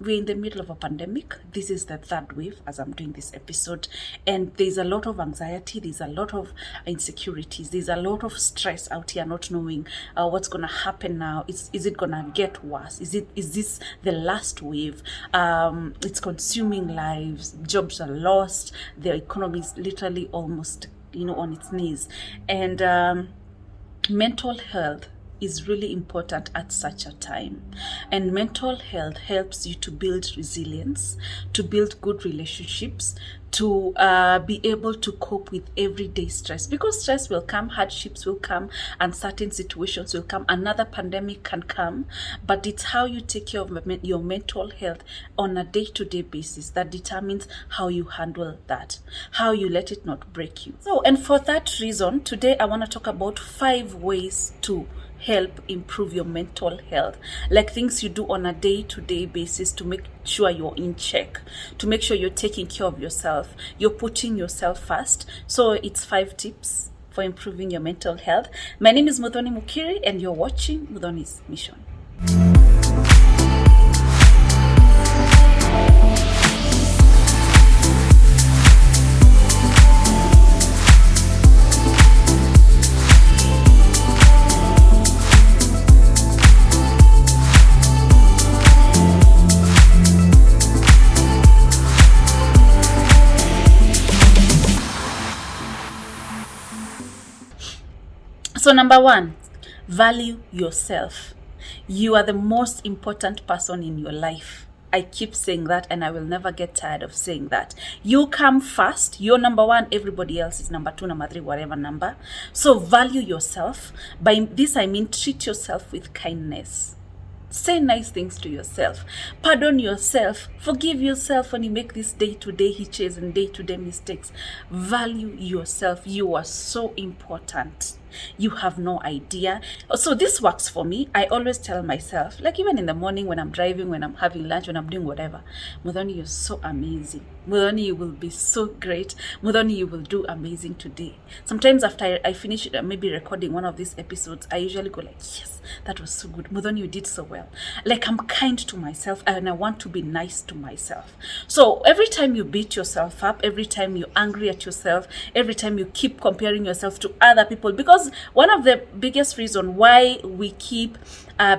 we're in the middle of a pandemic. This is the third wave as I'm doing this episode, and there's a lot of anxiety, there's a lot of insecurities, there's a lot of stress out here, not knowing what's gonna happen now. Is it gonna get worse? Is this the last wave? It's consuming lives, jobs are lost, the economy is literally almost on its knees, and mental health is really important at such a time. And mental health helps you to build resilience, to build good relationships, to be able to cope with everyday stress, because stress will come, hardships will come, uncertain situations will come, another pandemic can come, but it's how you take care of your mental health on a day-to-day basis that determines how you handle that, how you let it not break you. So, and for that reason, today I want to talk about 5 ways to help improve your mental health, like things you do on a day-to-day basis to make sure you're in check, to make sure you're taking care of yourself, you're putting yourself first. So it's 5 tips for improving your mental health. My name is Muthoni Mukiri and you're watching Muthoni's Mission. So number 1, value yourself. You are the most important person in your life. I keep saying that and I will never get tired of saying that. You come first, you're number 1, everybody else is number 2, number 3, whatever number. So value yourself. By this I mean treat yourself with kindness. Say nice things to yourself. Pardon yourself. Forgive yourself when you make these day-to-day hitches and day-to-day mistakes. Value yourself. You are so important. You have no idea. So this works for me. I always tell myself, like even in the morning when I'm driving, when I'm having lunch, when I'm doing whatever, Muthoni, you're so amazing. Muthoni, you will be so great. Muthoni, you will do amazing today. Sometimes after I finish maybe recording one of these episodes, I usually go like, yes, that was so good. Muthoni, you did so well. Like I'm kind to myself and I want to be nice to myself. So every time you beat yourself up, every time you're angry at yourself, every time you keep comparing yourself to other people, because one of the biggest reasons why we keep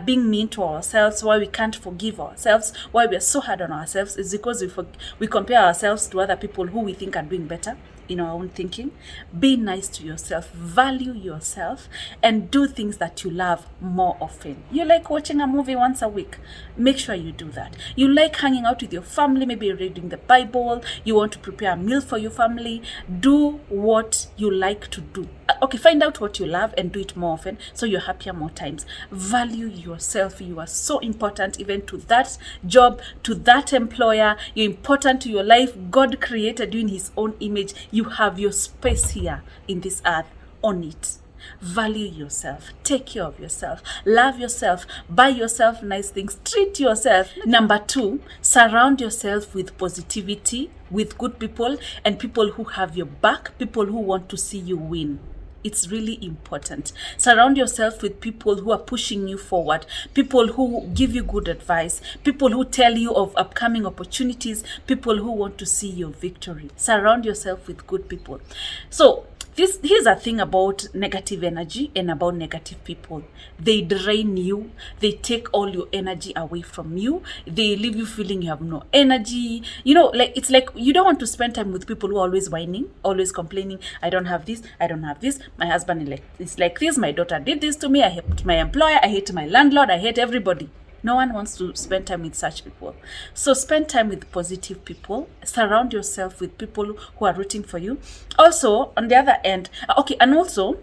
being mean to ourselves, why we can't forgive ourselves, why we're so hard on ourselves is because we compare ourselves to other people who we think are doing better in our own thinking. Be nice to yourself, value yourself, and do things that you love more often. You like watching a movie once a week, make sure you do that. You like hanging out with your family, maybe reading the Bible, you want to prepare a meal for your family, do what you like to do. Okay, find out what you love and do it more often so you're happier more times. Value yourself. You are so important even to that job, to that employer. You're important to your life. God created you in his own image. You have your space here in this earth. Own it. Value yourself. Take care of yourself. Love yourself. Buy yourself nice things. Treat yourself. Number 2, surround yourself with positivity, with good people, and people who have your back, people who want to see you win. It's really important. Surround yourself with people who are pushing you forward, people who give you good advice, people who tell you of upcoming opportunities, people who want to see your victory. Surround yourself with good people. So here's a thing about negative energy and about negative people. They drain you. They take all your energy away from you. They leave you feeling you have no energy. It's like you don't want to spend time with people who are always whining, always complaining. I don't have this. I don't have this. My husband is like this. My daughter did this to me. I hate my employer. I hate my landlord. I hate everybody. No one wants to spend time with such people. So spend time with positive people. Surround yourself with people who are rooting for you. Also, on the other end, and also,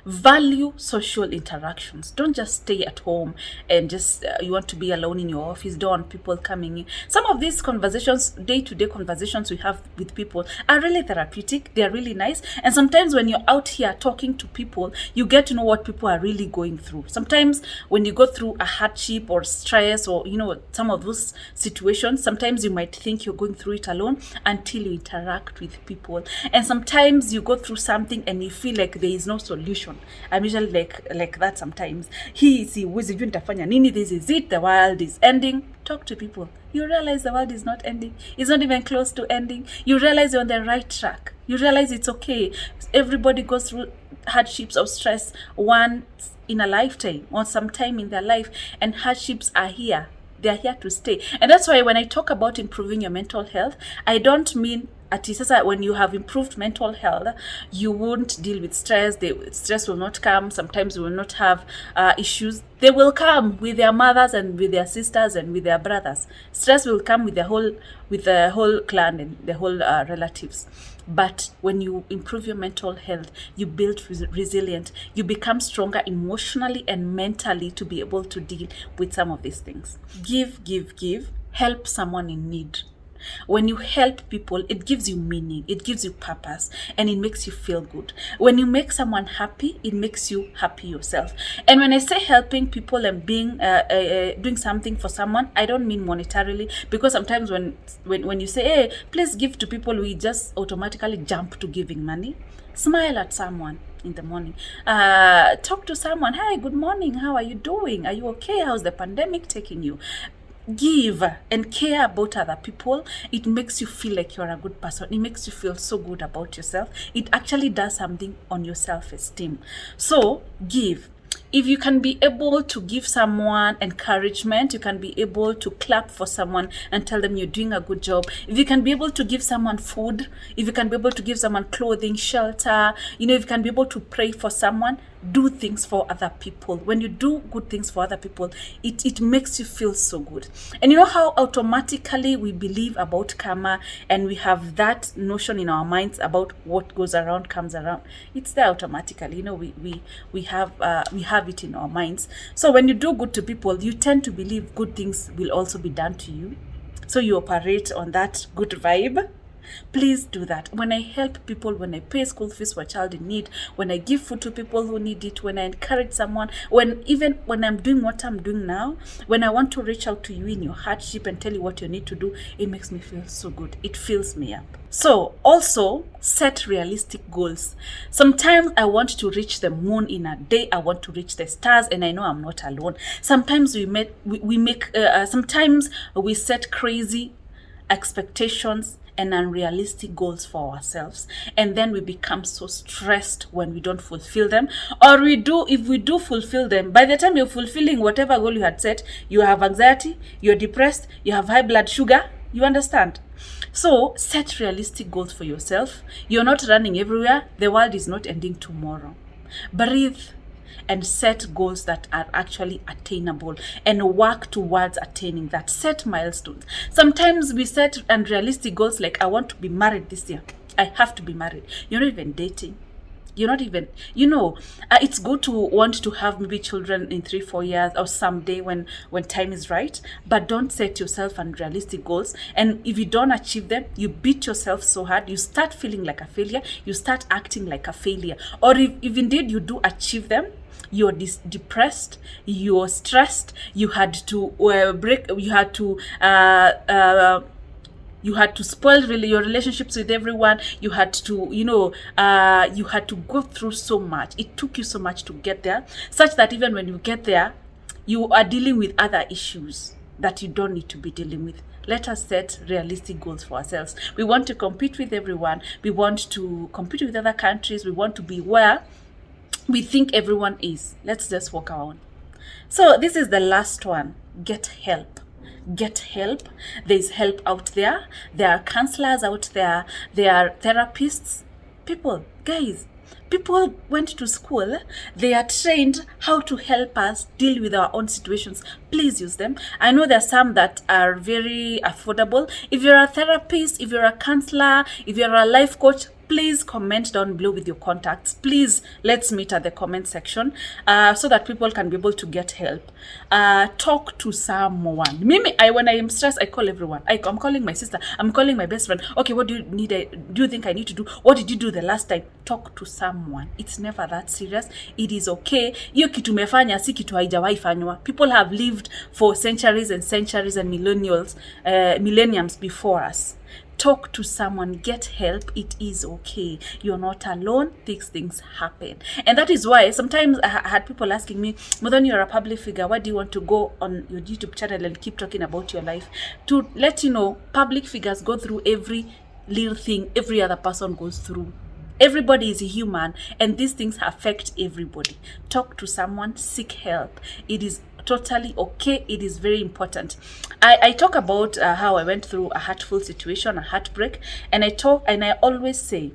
value social interactions. Don't just stay at home and just you want to be alone in your office. Don't want people coming in. Some of these conversations, day-to-day conversations we have with people are really therapeutic. They are really nice. And sometimes when you're out here talking to people, you get to know what people are really going through. Sometimes when you go through a hardship or stress or some of those situations, sometimes you might think you're going through it alone until you interact with people. And sometimes you go through something and you feel like there is no solution. I'm usually like that sometimes. This is it, the world is ending. Talk to people. You realize the world is not ending. It's not even close to ending. You realize you're on the right track. You realize it's okay. Everybody goes through hardships or stress once in a lifetime or sometime in their life, and hardships are here. They're here to stay. And that's why when I talk about improving your mental health, I don't mean when you have improved mental health, you won't deal with stress. Stress will not come. Sometimes you will not have issues. They will come with their mothers and with their sisters and with their brothers. Stress will come with the whole clan and the whole relatives. But when you improve your mental health, you build resilience. You become stronger emotionally and mentally to be able to deal with some of these things. Give. Help someone in need. When you help people, it gives you meaning, it gives you purpose, and it makes you feel good. When you make someone happy, it makes you happy yourself. And when I say helping people and being doing something for someone, I don't mean monetarily, because sometimes when you say, hey, please give to people, we just automatically jump to giving money. Smile at someone in the morning. Talk to someone. Hi, good morning. How are you doing? Are you okay? How's the pandemic taking you? Give and care about other people. It makes you feel like you're a good person. It makes you feel so good about yourself. It actually does something on your self-esteem. So give. If you can be able to give someone encouragement, you can be able to clap for someone and tell them you're doing a good job. If you can be able to give someone food, if you can be able to give someone clothing, shelter, if you can be able to pray for someone, do things for other people. When you do good things for other people, it makes you feel so good. And you know how automatically we believe about karma, and we have that notion in our minds about what goes around comes around. It's there automatically. We have it in our minds. So when you do good to people, you tend to believe good things will also be done to you. So you operate on that good vibe. Please do that. When I help people, when I pay school fees for a child in need, when I give food to people who need it, when I encourage someone, even when I'm doing what I'm doing now, when I want to reach out to you in your hardship and tell you what you need to do, it makes me feel so good. It fills me up. So also set realistic goals. Sometimes I want to reach the moon in a day. I want to reach the stars, and I know I'm not alone. Sometimes sometimes we set crazy expectations and unrealistic goals for ourselves, and then we become so stressed when we don't fulfill them. Or if we do fulfill them, by the time you're fulfilling whatever goal you had set, you have anxiety, you're depressed, you have high blood sugar. You understand? So set realistic goals for yourself. You're not running everywhere. The world is not ending tomorrow. Breathe and set goals that are actually attainable and work towards attaining that. Set milestones. Sometimes we set unrealistic goals like, I want to be married this year. I have to be married. You're not even dating. You're not even, it's good to want to have maybe children in 3-4 years or someday when time is right, but don't set yourself unrealistic goals. And if you don't achieve them, you beat yourself so hard, you start feeling like a failure, you start acting like a failure. Or if indeed you do achieve them, you're depressed, you're stressed, you had to spoil really your relationships with everyone. You had to, you had to go through so much. It took you so much to get there, such that even when you get there, you are dealing with other issues that you don't need to be dealing with. Let us set realistic goals for ourselves. We want to compete with everyone. We want to compete with other countries. We want to be where we think everyone is. Let's just walk around. So this is the last one. Get help. Get help. There's help out there. There are counselors out there. There are therapists. People went to school. They are trained how to help us deal with our own situations. Please use them. I know there are some that are very affordable. If you're a therapist, if you're a counselor, if you're a life coach, please comment down below with your contacts. Please, let's meet at the comment section so that people can be able to get help. Talk to someone. When I am stressed, I call everyone. I'm calling my sister. I'm calling my best friend. Okay, what do you need? Do you think I need to do? What did you do the last time? Talk to someone. It's never that serious. It is okay. Hiyo kitu umefanya si kitu haijawahi fanywa. People have lived for centuries and centuries and millenniums before us. Talk to someone, get help. It is okay. You're not alone. These things happen. And that is why sometimes I had people asking me, Muthoni, you're a public figure. Why do you want to go on your YouTube channel and keep talking about your life? To let you know, public figures go through every little thing every other person goes through. Everybody is human, and these things affect everybody. Talk to someone, seek help. It is totally okay. It is very important. I talk about how I went through a hurtful situation, a heartbreak, and I always say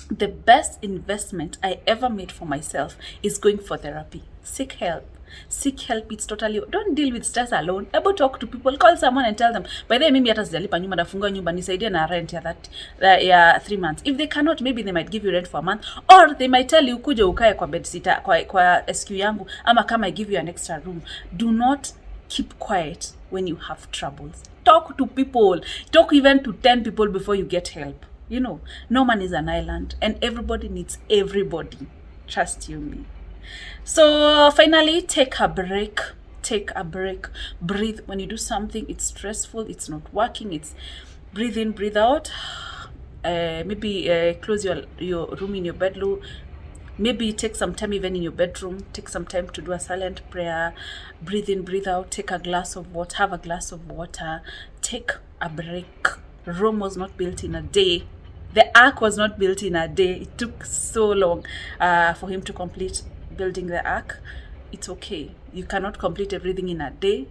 the best investment I ever made for myself is going for therapy. Seek help. Seek help. It's totally, don't deal with stress alone. Able talk to people, call someone and tell them, by the way, mimi hata sijalipa nyumba, nafunga nyumba, nisaidie na rent ya 3 months. If they cannot, maybe they might give you rent for a month, or they might tell you kuja ukae kwa bed sitter, kwa SQ yangu, ama kama I give you an extra room. Do not keep quiet when you have troubles. Talk to people. Talk even to 10 people before you get help. You know, no man is an island, and everybody needs everybody. Trust you me. So finally, take a break. Take a break. Breathe. When you do something, it's stressful, it's not working, it's breathe in, breathe out. Maybe close your room in your bedroom. Maybe take some time even in your bedroom. Take some time to do a silent prayer. Breathe in, breathe out. Take a glass of water. Have a glass of water. Take a break. Rome was not built in a day. The ark was not built in a day. It took so long for him to complete building the ark. It's okay. You cannot complete everything in a day.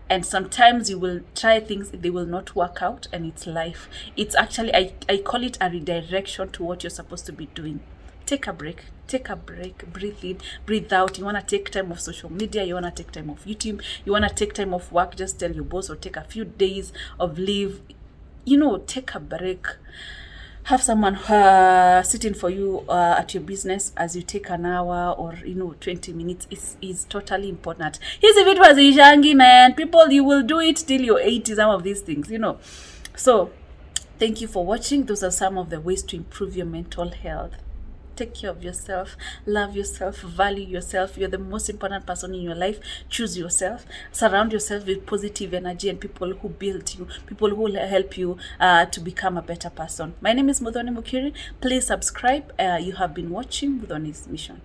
And sometimes you will try things, they will not work out, and it's life. It's actually, I call it a redirection to what you're supposed to be doing. Take a break. Take a break. Breathe in, breathe out. You want to take time off social media. You want to take time off YouTube. You want to take time off work. Just tell your boss, or take a few days of leave. You know, take a break. Have someone sitting for you at your business as you take an hour or 20 minutes is totally important. Here's if it was Ishangi, man. People, you will do it till you're 80, some of these things, So thank you for watching. Those are some of the ways to improve your mental health. Take care of yourself, love yourself, value yourself. You're the most important person in your life. Choose yourself. Surround yourself with positive energy and people who build you, people who will help you to become a better person. My name is Muthoni Mukiri. Please subscribe. You have been watching Muthoni's Mission.